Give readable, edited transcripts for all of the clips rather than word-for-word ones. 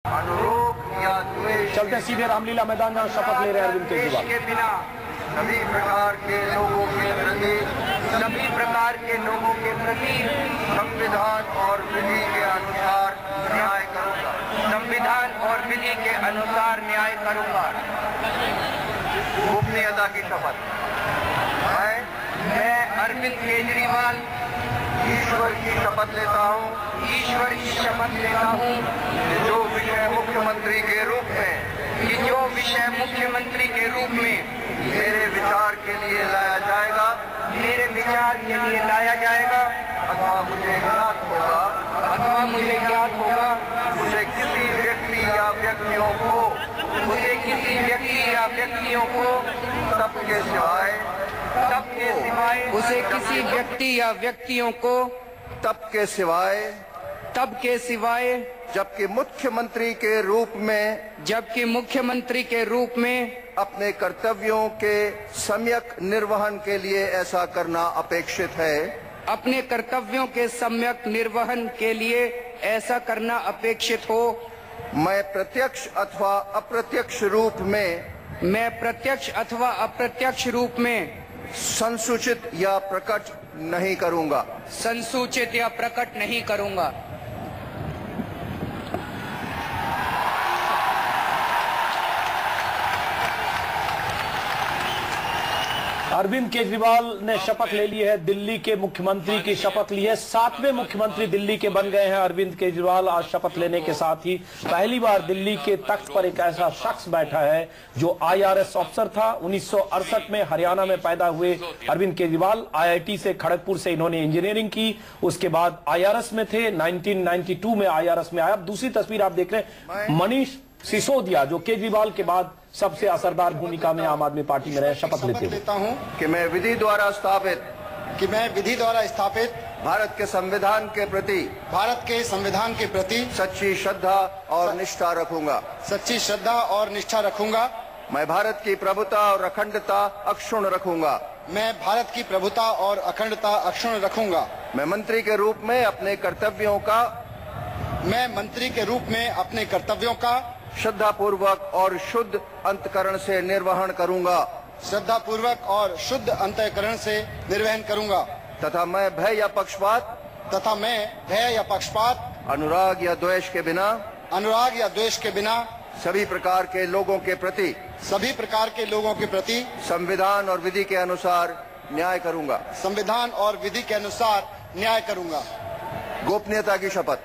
अनुरोध या द्वेष चलते सीधे रामलीला मैदान जहाँ शपथ ले रहे हैं अरविंद केजरीवाल के बिना सभी प्रकार के लोगों के प्रति संविधान और विधि के अनुसार न्याय करूंगा। गोपनीयता की शपथ। मैं अरविंद केजरीवाल ईश्वर की शपथ लेता हूँ कि जो विषय मुख्यमंत्री के रूप में मेरे विचार के लिए लाया जाएगा अथवा मुझे ज्ञात होगा मुझे किसी व्यक्ति या व्यक्तियों को तब के सिवाय जबकि मुख्यमंत्री के रूप में अपने कर्तव्यों के सम्यक निर्वहन के लिए ऐसा करना अपेक्षित हो। मैं प्रत्यक्ष अथवा अप्रत्यक्ष रूप में संसूचित या प्रकट नहीं करूंगा। अरविंद केजरीवाल ने शपथ ले ली है, दिल्ली के मुख्यमंत्री की शपथ ली है। 7वें मुख्यमंत्री दिल्ली के बन गए हैं अरविंद केजरीवाल। आज शपथ लेने के साथ ही पहली बार दिल्ली के तख्त पर एक ऐसा शख्स बैठा है जो IRS अफसर था। 1968 में हरियाणा में पैदा हुए अरविंद केजरीवाल IIT से खड़गपुर से इन्होंने इंजीनियरिंग की। उसके बाद IRS में थे, 1992 में IRS में आया। अब दूसरी तस्वीर आप देख रहे हैं, मनीष सिसोदिया जो केजरीवाल के बाद सबसे असरदार भूमिका में आम आदमी पार्टी में रहे, शपथ लेता हूं कि मैं विधि द्वारा स्थापित भारत के संविधान के प्रति सच्ची श्रद्धा और निष्ठा रखूंगा। मैं भारत की प्रभुता और अखंडता अक्षुण्ण रखूंगा। मैं मंत्री के रूप में अपने कर्तव्यों का श्रद्धापूर्वक और शुद्ध अंतःकरण से निर्वहन करूंगा तथा मैं भय या पक्षपात अनुराग या द्वेष के बिना सभी प्रकार के लोगों के प्रति संविधान और विधि के अनुसार न्याय करूंगा। गोपनीयता की शपथ।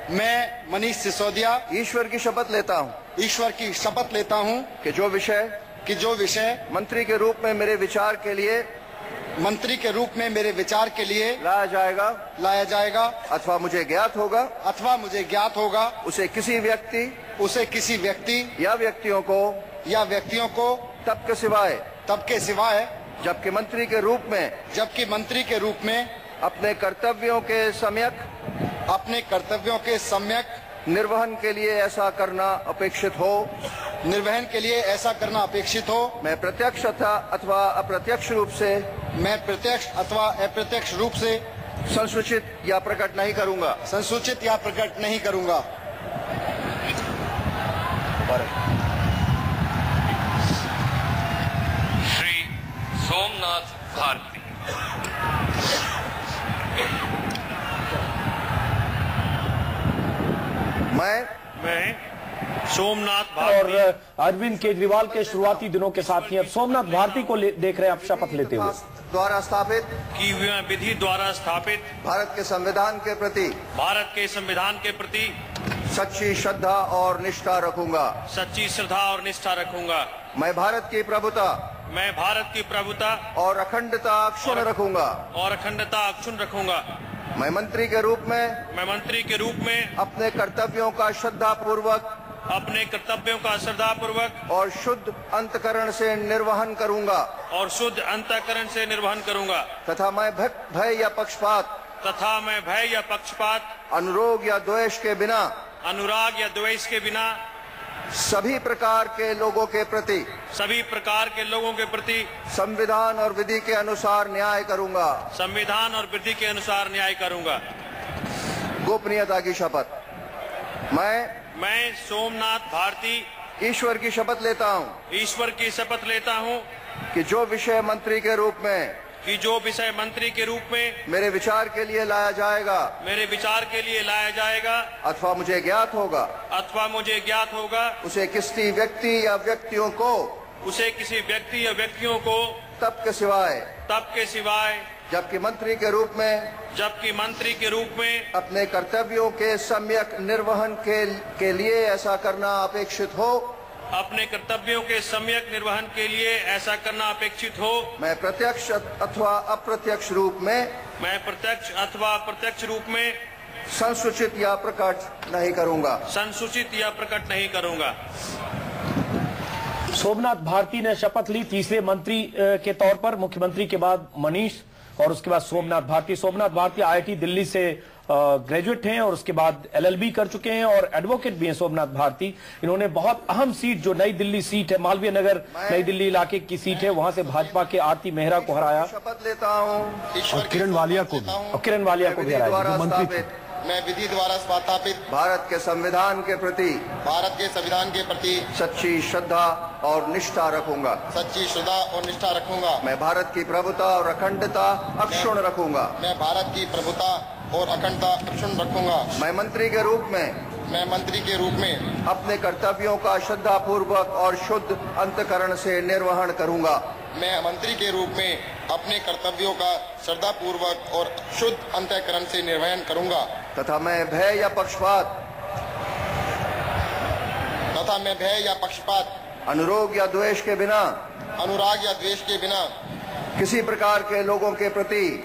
मैं मनीष सिसोदिया ईश्वर की शपथ लेता हूं कि जो विषय मंत्री के रूप में मेरे विचार के लिए लाया जाएगा अथवा मुझे ज्ञात होगा उसे किसी व्यक्ति या व्यक्तियों को तब के सिवाय जबकि मंत्री के रूप में अपने कर्तव्यों के सम्यक निर्वहन के लिए ऐसा करना अपेक्षित हो। मैं प्रत्यक्ष अथवा अप्रत्यक्ष रूप से संसूचित या प्रकट नहीं करूंगा। श्री सोमनाथ भारती। मैं सोमनाथ भारती और अरविंद केजरीवाल के शुरुआती दिनों के साथी अब सोमनाथ भारती को देख रहे हैं आप शपथ लेते हुए। द्वारा स्थापित की विधि द्वारा स्थापित भारत के संविधान के प्रति सच्ची श्रद्धा और निष्ठा रखूंगा। मैं भारत की प्रभुता और अखंडता अक्षुण्ण रखूंगा। मैं मंत्री के रूप में अपने कर्तव्यों का श्रद्धापूर्वक और शुद्ध अंतःकरण से निर्वहन करूंगा तथा मैं भय या पक्षपात अनुराग या द्वेष के बिना सभी प्रकार के लोगों के प्रति संविधान और विधि के अनुसार न्याय करूंगा। गोपनीयता की शपथ। मैं सोमनाथ भारती ईश्वर की शपथ लेता हूँ ईश्वर की शपथ लेता हूँ कि जो विषय मंत्री के रूप में मेरे विचार के लिए लाया जाएगा अथवा मुझे ज्ञात होगा उसे किसी व्यक्ति या व्यक्तियों को तब के सिवाय जबकि मंत्री के रूप में अपने कर्तव्यों के सम्यक निर्वहन के लिए ऐसा करना अपेक्षित हो मैं प्रत्यक्ष अथवा अप्रत्यक्ष रूप में संसूचित या प्रकट नहीं करूंगा। सोमनाथ भारती ने शपथ ली तीसरे मंत्री के तौर पर, मुख्यमंत्री के बाद मनीष और उसके बाद सोमनाथ भारती आईआईटी दिल्ली से ग्रेजुएट हैं और उसके बाद एलएलबी कर चुके हैं और एडवोकेट भी हैं सोमनाथ भारती। इन्होंने बहुत अहम सीट, जो नई दिल्ली सीट है, मालवीय नगर नई दिल्ली इलाके की सीट है, वहां से भाजपा के आरती मेहरा को हराया। शपथ लेता हूँ और किरण वालिया को भी हराया। मंत्री मैं विधि द्वारा स्थापित भारत के संविधान के प्रति सच्ची श्रद्धा और निष्ठा रखूंगा। मैं भारत की प्रभुता और अखंडता अक्षुण्ण रखूंगा। मैं मंत्री के रूप में अपने कर्तव्यों का श्रद्धा पूर्वक और शुद्ध अंतःकरण से निर्वहन करूंगा। तथा मैं भय या पक्षपात अनुराग या द्वेष के बिना किसी प्रकार के लोगों के प्रति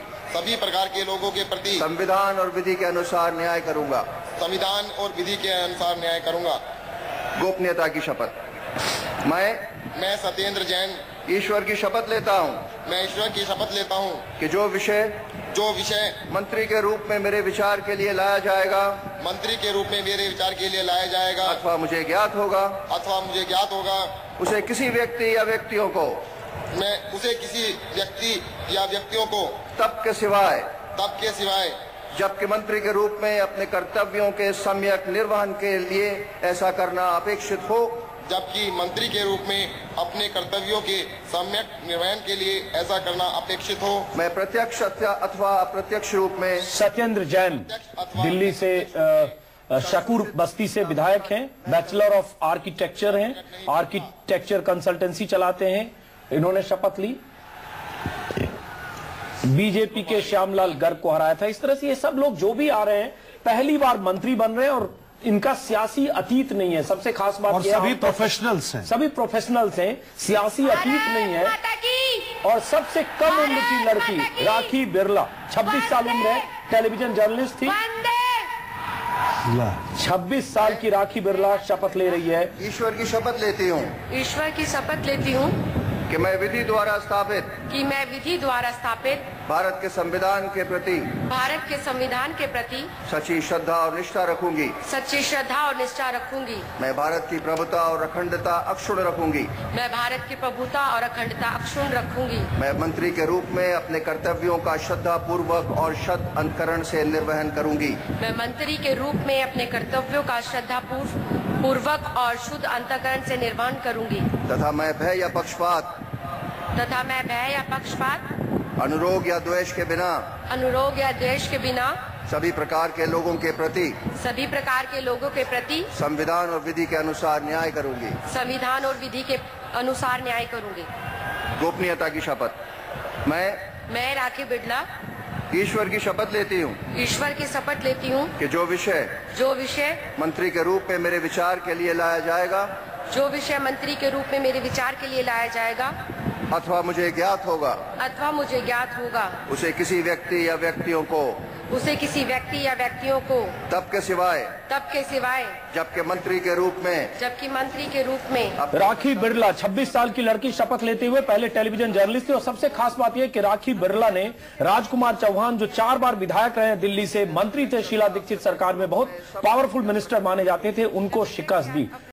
संविधान और विधि के अनुसार न्याय करूंगा। गोपनीयता की शपथ। मैं सत्येंद्र जैन ईश्वर की शपथ लेता हूँ कि जो विषय मंत्री के रूप में मेरे विचार के लिए लाया जाएगा अथवा मुझे ज्ञात होगा उसे किसी व्यक्ति या व्यक्तियों को तब के सिवाय जबकि मंत्री के रूप में अपने कर्तव्यों के सम्यक निर्वहन के लिए ऐसा करना अपेक्षित हो मैं प्रत्यक्ष अथवा अप्रत्यक्ष रूप में। सत्येंद्र जैन दिल्ली से शकूर बस्ती से विधायक हैं, बैचलर ऑफ आर्किटेक्चर हैं, आर्किटेक्चर कंसल्टेंसी चलाते हैं। इन्होंने शपथ ली। बीजेपी के श्यामलाल गर्ग को हराया था। इस तरह से ये सब लोग जो भी आ रहे हैं पहली बार मंत्री बन रहे हैं और इनका सियासी अतीत नहीं है। सबसे खास बात और सभी प्रोफेशनल्स हैं, सियासी अतीत नहीं है। और सबसे कम उम्र की लड़की राखी बिरला, 26 साल उम्र है, टेलीविजन जर्नलिस्ट थी। 26 साल की राखी बिरला शपथ ले रही है। ईश्वर की शपथ लेती हूँ कि मैं विधि द्वारा स्थापित भारत के संविधान के प्रति सच्ची श्रद्धा और निष्ठा रखूंगी। मैं भारत की प्रभुता और अखंडता अक्षुण्ण रखूंगी। मैं मंत्री के रूप में अपने कर्तव्यों का श्रद्धा पूर्वक और शुद्ध अंतःकरण से निर्वहन करूंगी। तथा मैं भय या पक्षपात अनुराग या द्वेष के बिना सभी प्रकार के लोगों के प्रति संविधान और विधि के अनुसार न्याय करूंगी। गोपनीयता की शपथ। मैं राखी बिरला ईश्वर की शपथ लेती हूँ कि जो विषय मंत्री के रूप में मेरे विचार के लिए लाया जाएगा अथवा मुझे ज्ञात होगा उसे किसी व्यक्ति या व्यक्तियों को तब के सिवाय जबकि मंत्री के रूप में राखी बिरला 26 साल की लड़की शपथ लेते हुए पहले टेलीविजन जर्नलिस्ट थी। और सबसे खास बात यह कि राखी बिरला ने राजकुमार चौहान, जो 4 बार विधायक रहे हैं, दिल्ली से मंत्री थे शीला दीक्षित सरकार में, बहुत पावरफुल मिनिस्टर माने जाते थे, उनको शिकस्त दी।